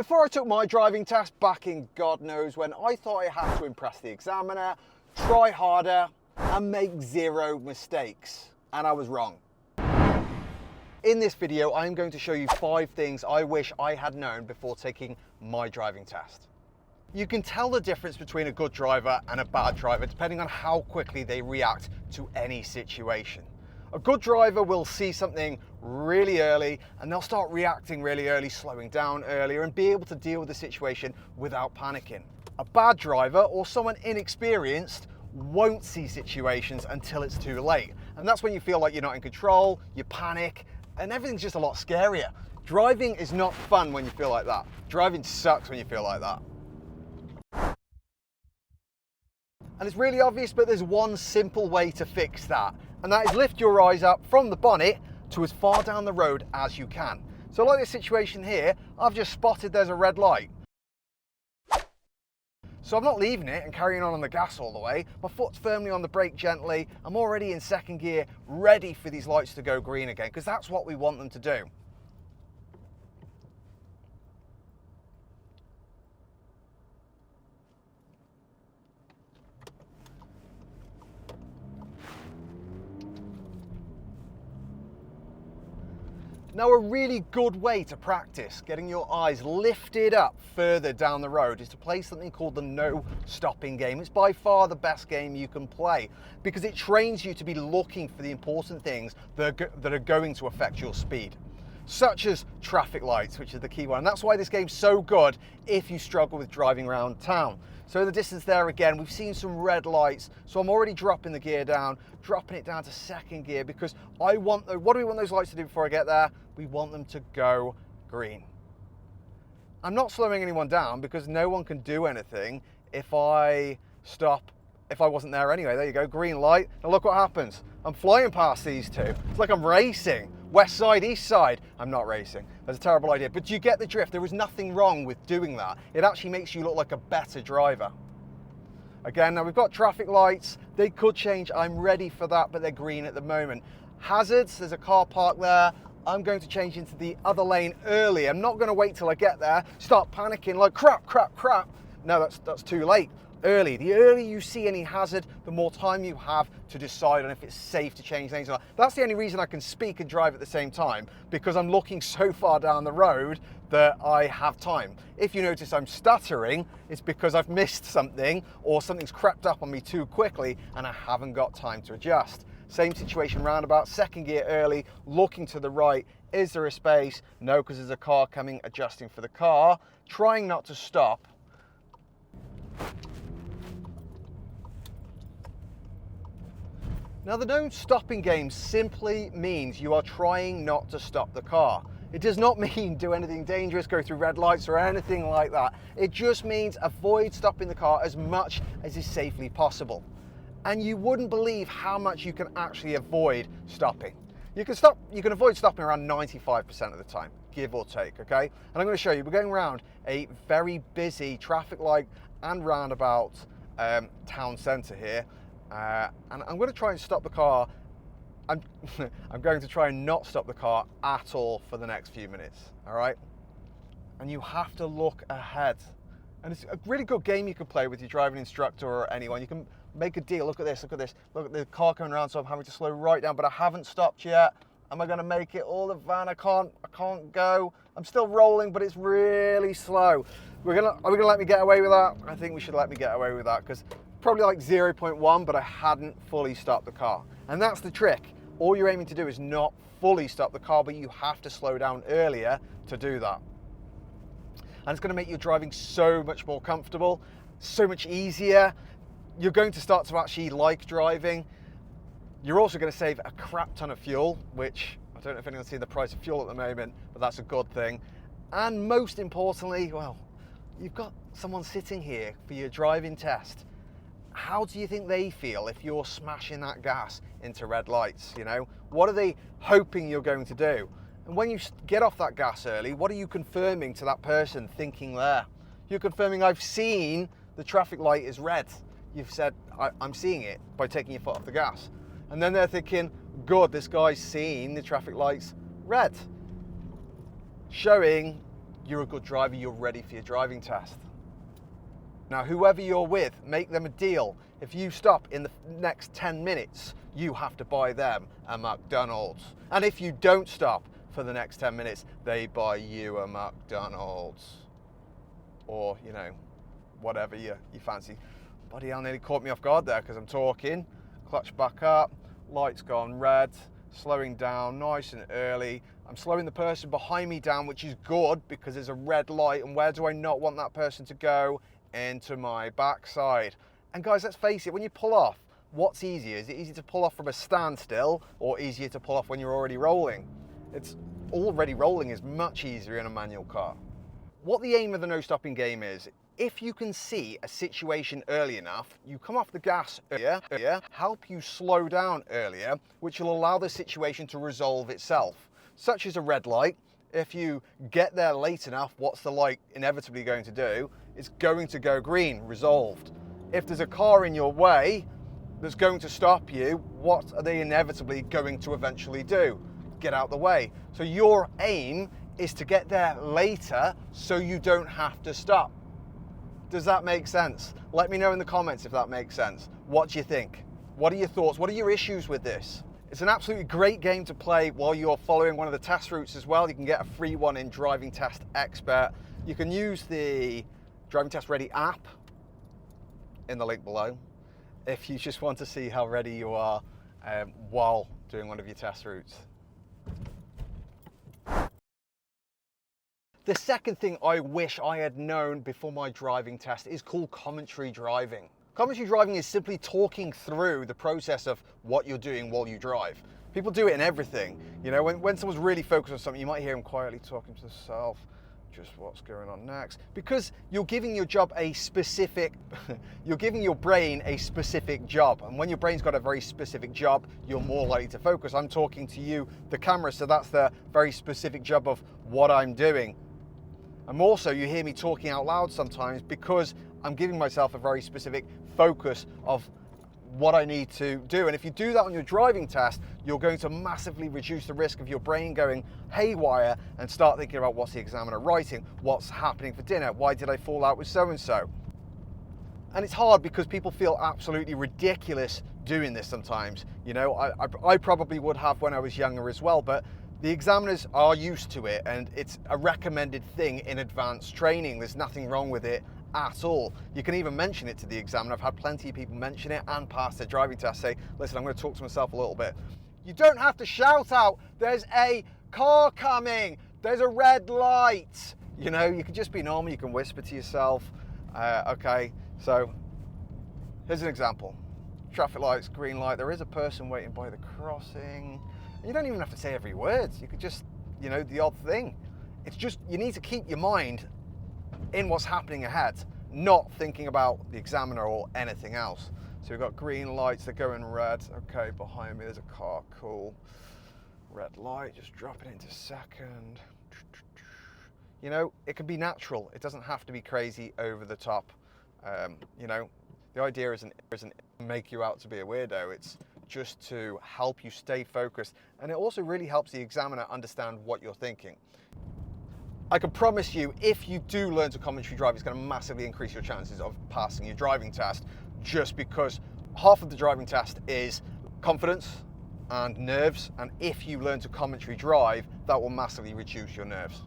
Before I took my driving test back in God knows when, I thought I had to impress the examiner, try harder and make zero mistakes. And I was wrong. In this video, I'm going to show you 5 things I wish I had known before taking my driving test. You can tell the difference between a good driver and a bad driver depending on how quickly they react to any situation. A good driver will see something really early and they'll start reacting really early, slowing down earlier and be able to deal with the situation without panicking. A bad driver or someone inexperienced won't see situations until it's too late. And that's when you feel like you're not in control, you panic, and everything's just a lot scarier. Driving is not fun when you feel like that. Driving sucks when you feel like that. And it's really obvious, but there's one simple way to fix that. And that is lift your eyes up from the bonnet to as far down the road as you can. So like this situation here, I've just spotted there's a red light. So I'm not leaving it and carrying on the gas all the way. My foot's firmly on the brake gently. I'm already in second gear, ready for these lights to go green again, because that's what we want them to do. Now, a really good way to practice getting your eyes lifted up further down the road is to play something called the no stopping game. It's by far the best game you can play because it trains you to be looking for the important things that are going to affect your speed, such as traffic lights, which is the key one. And that's why this game's so good if you struggle with driving around town. So in the distance there again, we've seen some red lights. So I'm already dropping the gear down, dropping it down to second gear because what do we want those lights to do before I get there? We want them to go green. I'm not slowing anyone down because no one can do anything if I stop, if I wasn't there anyway. There you go, green light. Now look what happens. I'm flying past these two. It's like I'm racing. West side, east side. I'm not racing. That's a terrible idea. But you get the drift. There is nothing wrong with doing that. It actually makes you look like a better driver. Again, now we've got traffic lights. They could change. I'm ready for that, but they're green at the moment. Hazards, there's a car park there. I'm going to change into the other lane early. I'm not going to wait till I get there, start panicking like crap. No, that's too late. Early. The earlier you see any hazard, the more time you have to decide on if it's safe to change lanes. That's the only reason I can speak and drive at the same time, because I'm looking so far down the road that I have time. If you notice I'm stuttering, it's because I've missed something or something's crept up on me too quickly and I haven't got time to adjust. Same situation roundabout, second gear early, looking to the right. Is there a space? No, because there's a car coming, adjusting for the car, trying not to stop. Now, the no stopping game simply means you are trying not to stop the car. It does not mean do anything dangerous, go through red lights or anything like that. It just means avoid stopping the car as much as is safely possible. And you wouldn't believe how much you can actually avoid stopping. You can avoid stopping around 95% of the time, give or take, okay? And I'm going to show you, we're going around a very busy traffic light and roundabout town centre here. And I'm going to try and stop the car. I'm going to try and not stop the car at all for the next few minutes, all right? And you have to look ahead. And it's a really good game you can play with your driving instructor or anyone. You can make a deal. Look at this, look at this. Look at the car coming around, so I'm having to slow right down, but I haven't stopped yet. Am I going to make it? Oh, the van, I can't go. I'm still rolling, but it's really slow. Are we going to let me get away with that? I think we should let me get away with that because probably like 0.1, but I hadn't fully stopped the car. And that's the trick. All you're aiming to do is not fully stop the car, but you have to slow down earlier to do that. And it's going to make your driving so much more comfortable, so much easier. You're going to start to actually like driving. You're also going to save a crap ton of fuel, which I don't know if anyone's seen the price of fuel at the moment, but that's a good thing. And most importantly, well, you've got someone sitting here for your driving test. How do you think they feel if you're smashing that gas into red lights, you know? What are they hoping you're going to do? And when you get off that gas early, what are you confirming to that person thinking there? You're confirming, I've seen the traffic light is red. You've said, I'm seeing it by taking your foot off the gas. And then they're thinking, good, this guy's seen the traffic lights red. Showing you're a good driver, you're ready for your driving test. Now, whoever you're with, make them a deal. If you stop in the next 10 minutes, you have to buy them a McDonald's. And if you don't stop for the next 10 minutes, they buy you a McDonald's. Or, you know, whatever you fancy. Bloody hell, nearly caught me off guard there because I'm talking. Clutch back up, lights gone red, slowing down nice and early. I'm slowing the person behind me down, which is good because there's a red light, and where do I not want that person to go? Into my backside. And guys, let's face it, when you pull off, what's easier? Is it easier to pull off from a standstill or easier to pull off when you're already rolling? It's already rolling is much easier in a manual car. What the aim of the no stopping game is, if you can see a situation early enough, you come off the gas earlier, help you slow down earlier, which will allow the situation to resolve itself. Such as a red light. If you get there late enough, what's the light inevitably going to do? It's going to go green, resolved. If there's a car in your way that's going to stop you, what are they inevitably going to eventually do? Get out the way. So your aim is to get there later so you don't have to stop. Does that make sense? Let me know in the comments if that makes sense. What do you think? What are your thoughts? What are your issues with this? It's an absolutely great game to play while you're following one of the test routes as well. You can get a free one in Driving Test Expert. You can use the Driving Test Ready app in the link below if you just want to see how ready you are while doing one of your test routes. The second thing I wish I had known before my driving test is called commentary driving. Commentary driving is simply talking through the process of what you're doing while you drive. People do it in everything. You know, when someone's really focused on something, you might hear them quietly talking to themselves, just what's going on next. Because you're giving your job a specific, you're giving your brain a specific job. And when your brain's got a very specific job, you're more likely to focus. I'm talking to you, the camera, so that's the very specific job of what I'm doing. And also, you hear me talking out loud sometimes because I'm giving myself a very specific focus of what I need to do. And if you do that on your driving test, you're going to massively reduce the risk of your brain going haywire and start thinking about what's the examiner writing, what's happening for dinner, why did I fall out with so-and-so. And it's hard because people feel absolutely ridiculous doing this sometimes. You know, I probably would have when I was younger as well, but the examiners are used to it and it's a recommended thing in advanced training. There's nothing wrong with it at all. You can even mention it to the examiner. I've had plenty of people mention it and pass their driving test, say, listen, I'm going to talk to myself a little bit. You don't have to shout out, there's a car coming, there's a red light. You know, you can just be normal, you can whisper to yourself. Okay, so here's an example. Traffic lights, green light, there is a person waiting by the crossing. You don't even have to say every word. You could just, you know, the odd thing. It's just, you need to keep your mind in what's happening ahead, not thinking about the examiner or anything else. So we've got green lights, they're going red. Okay, behind me there's a car, cool. Red light, just drop it into second. You know, it can be natural. It doesn't have to be crazy over the top. You know, the idea isn't make you out to be a weirdo. It's just to help you stay focused. And it also really helps the examiner understand what you're thinking. I can promise you, if you do learn to commentary drive, it's going to massively increase your chances of passing your driving test, just because half of the driving test is confidence and nerves. And if you learn to commentary drive, that will massively reduce your nerves,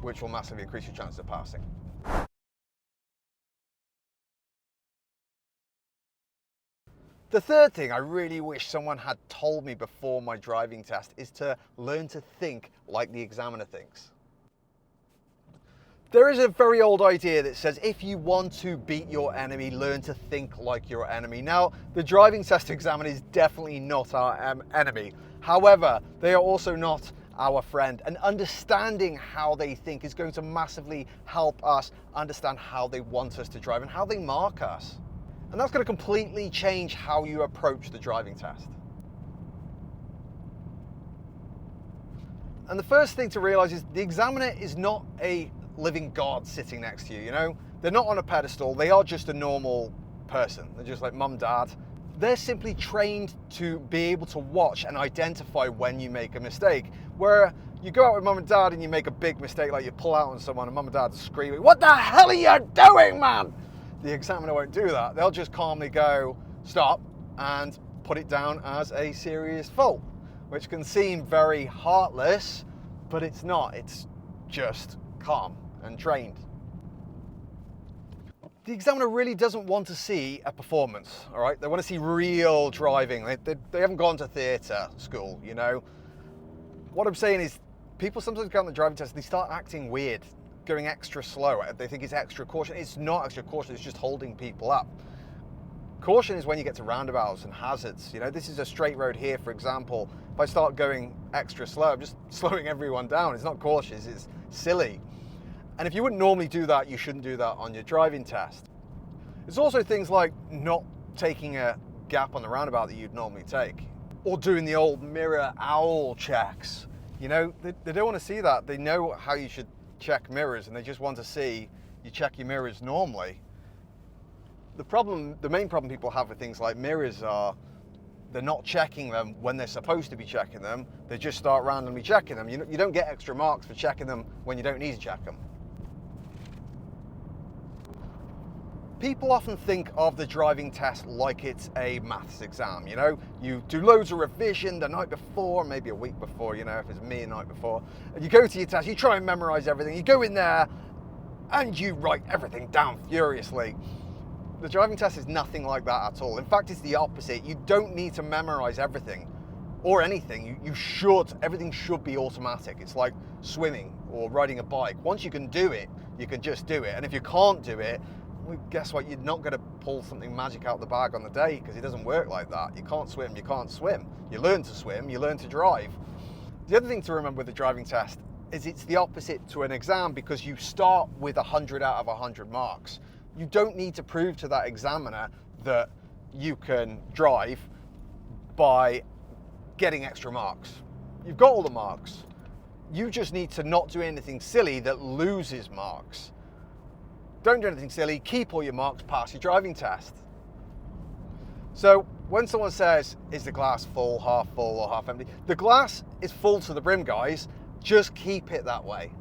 which will massively increase your chances of passing. The third thing I really wish someone had told me before my driving test is to learn to think like the examiner thinks. There is a very old idea that says if you want to beat your enemy, learn to think like your enemy. Now, the driving test examiner is definitely not our enemy. However, they are also not our friend, and understanding how they think is going to massively help us understand how they want us to drive and how they mark us. And that's going to completely change how you approach the driving test. And the first thing to realize is the examiner is not a living God sitting next to you, you know? They're not on a pedestal, they are just a normal person. They're just like mum, dad, They're simply trained to be able to watch and identify when you make a mistake. Where you go out with mum and dad and you make a big mistake, like you pull out on someone and mum and dad are screaming, "What the hell are you doing, man?" The examiner won't do that. They'll just calmly go, "Stop," and put it down as a serious fault, which can seem very heartless, but it's not. It's just calm and trained. The examiner really doesn't want to see a performance, all right? They want to see real driving. They haven't gone to theatre school, you know? What I'm saying is, people sometimes go on the driving test, they start acting weird, going extra slow. They think it's extra caution. It's not extra caution, it's just holding people up. Caution is when you get to roundabouts and hazards. You know, this is a straight road here, for example. If I start going extra slow, I'm just slowing everyone down. It's not cautious, it's silly. And if you wouldn't normally do that, you shouldn't do that on your driving test. There's also things like not taking a gap on the roundabout that you'd normally take, or doing the old mirror owl checks. You know, they don't want to see that. They know how you should check mirrors, and they just want to see you check your mirrors normally. The main problem people have with things like mirrors are they're not checking them when they're supposed to be checking them. They just start randomly checking them. You don't get extra marks for checking them when you don't need to check them. People often think of the driving test like it's a maths exam, you know? You do loads of revision the night before, maybe a week before, you know, if it's me a night before. And you go to your test, you try and memorize everything. You go in there and you write everything down furiously. The driving test is nothing like that at all. In fact, it's the opposite. You don't need to memorize everything or anything. Everything should be automatic. It's like swimming or riding a bike. Once you can do it, you can just do it. And if you can't do it, well, guess what? You're not going to pull something magic out of the bag on the day, because it doesn't work like that. You can't swim, you can't swim. You learn to swim, you learn to drive. The other thing to remember with the driving test is it's the opposite to an exam, because you start with 100 out of 100 marks. You don't need to prove to that examiner that you can drive by getting extra marks. You've got all the marks. You just need to not do anything silly that loses marks. Don't do anything silly, keep all your marks, pass your driving test. So when someone says, is the glass full, or half empty? The glass is full to the brim, guys. Just keep it that way.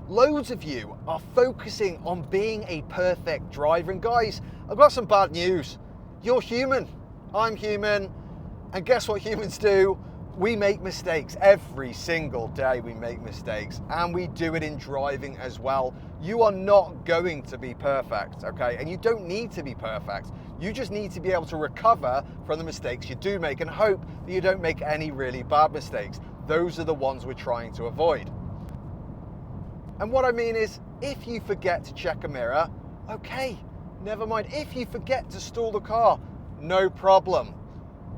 Loads of you are focusing on being a perfect driver. And guys, I've got some bad news. You're human, I'm human, and guess what humans do? We make mistakes. Every single day we make mistakes, and we do it in driving as well. You are not going to be perfect, okay? And you don't need to be perfect. You just need to be able to recover from the mistakes you do make and hope that you don't make any really bad mistakes. Those are the ones we're trying to avoid. And what I mean is, if you forget to check a mirror, okay, never mind. If you forget to stall the car, no problem.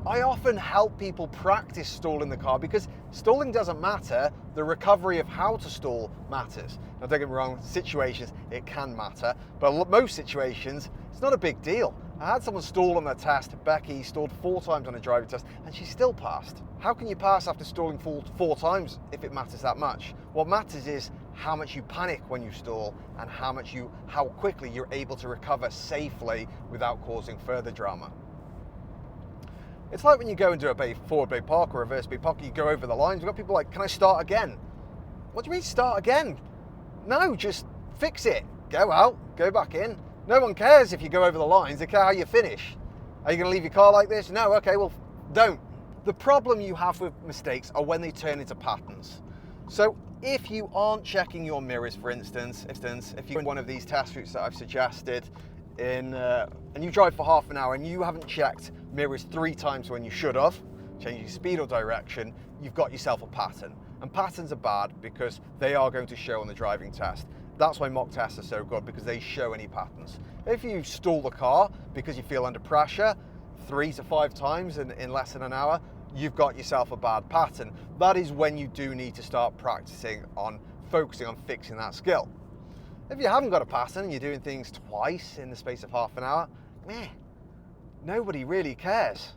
I often help people practice stalling the car, because stalling doesn't matter, the recovery of how to stall matters. Now don't get me wrong, situations it can matter, but most situations it's not a big deal. I had someone stall on their test. Becky stalled 4 times on a driving test and she still passed. How can you pass after stalling 4 times if it matters that much? What matters is how much you panic when you stall, and how quickly you're able to recover safely without causing further drama. It's like when you go and do a forward bay park or reverse bay park, you go over the lines. We've got people like, can I start again? What do you mean start again? No, just fix it. Go out, go back in. No one cares if you go over the lines, they care how you finish. Are you gonna leave your car like this? No, okay, well, don't. The problem you have with mistakes are when they turn into patterns. So if you aren't checking your mirrors, for instance, if you're in one of these test routes that I've suggested, and you drive for half an hour and you haven't checked mirrors 3 times when you should have, changing speed or direction, you've got yourself a pattern. And patterns are bad because they are going to show on the driving test. That's why mock tests are so good, because they show any patterns. If you stall the car because you feel under pressure 3 to 5 times in less than an hour, you've got yourself a bad pattern. That is when you do need to start practicing on focusing on fixing that skill. If you haven't got a pattern and you're doing things twice in the space of half an hour, nobody really cares.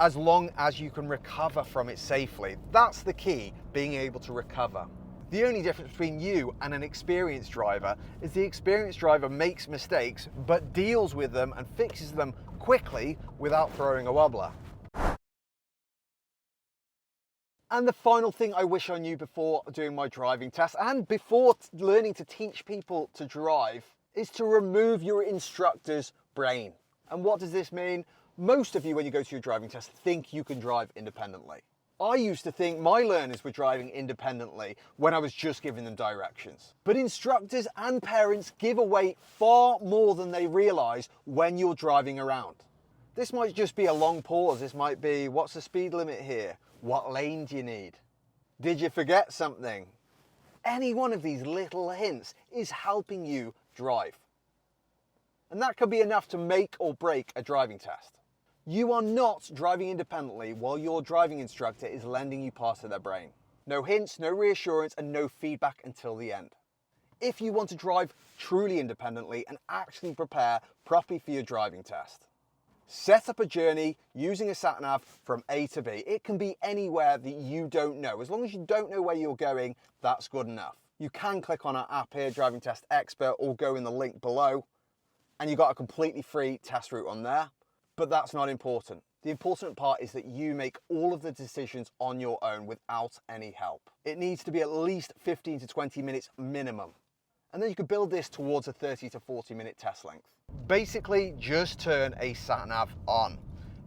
As long as you can recover from it safely. That's the key, being able to recover. The only difference between you and an experienced driver is the experienced driver makes mistakes but deals with them and fixes them quickly without throwing a wobbler. And the final thing I wish I knew before doing my driving test and before learning to teach people to drive is to remove your instructor's brain. And what does this mean? Most of you, when you go to your driving test, think you can drive independently. I used to think my learners were driving independently when I was just giving them directions. But instructors and parents give away far more than they realise when you're driving around. This might just be a long pause. This might be, what's the speed limit here? What lane do you need? Did you forget something? Any one of these little hints is helping you drive. And that could be enough to make or break a driving test. You are not driving independently while your driving instructor is lending you parts of their brain. No hints, no reassurance, and no feedback until the end. If you want to drive truly independently and actually prepare properly for your driving test, set up a journey using a sat-nav from A to B. It can be anywhere that you don't know. As long as you don't know where you're going, that's good enough. You can click on our app here, Driving Test Expert, or go in the link below, and you've got a completely free test route on there. But that's not important. The important part is that you make all of the decisions on your own without any help. It needs to be at least 15 to 20 minutes minimum. And then you could build this towards a 30 to 40 minute test length. Basically, just turn a sat-nav on.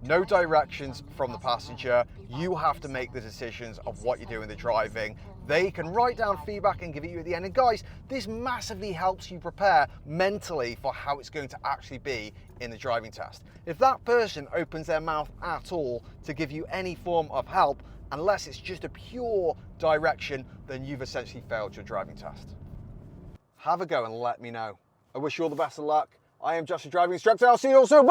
No directions from the passenger. You have to make the decisions of what you're doing the driving. They can write down feedback and give it you at the end. And guys, this massively helps you prepare mentally for how it's going to actually be in the driving test. If that person opens their mouth at all to give you any form of help, unless it's just a pure direction, then you've essentially failed your driving test. Have a go and let me know. I wish you all the best of luck. I am Josh, your driving instructor. I'll see you all soon.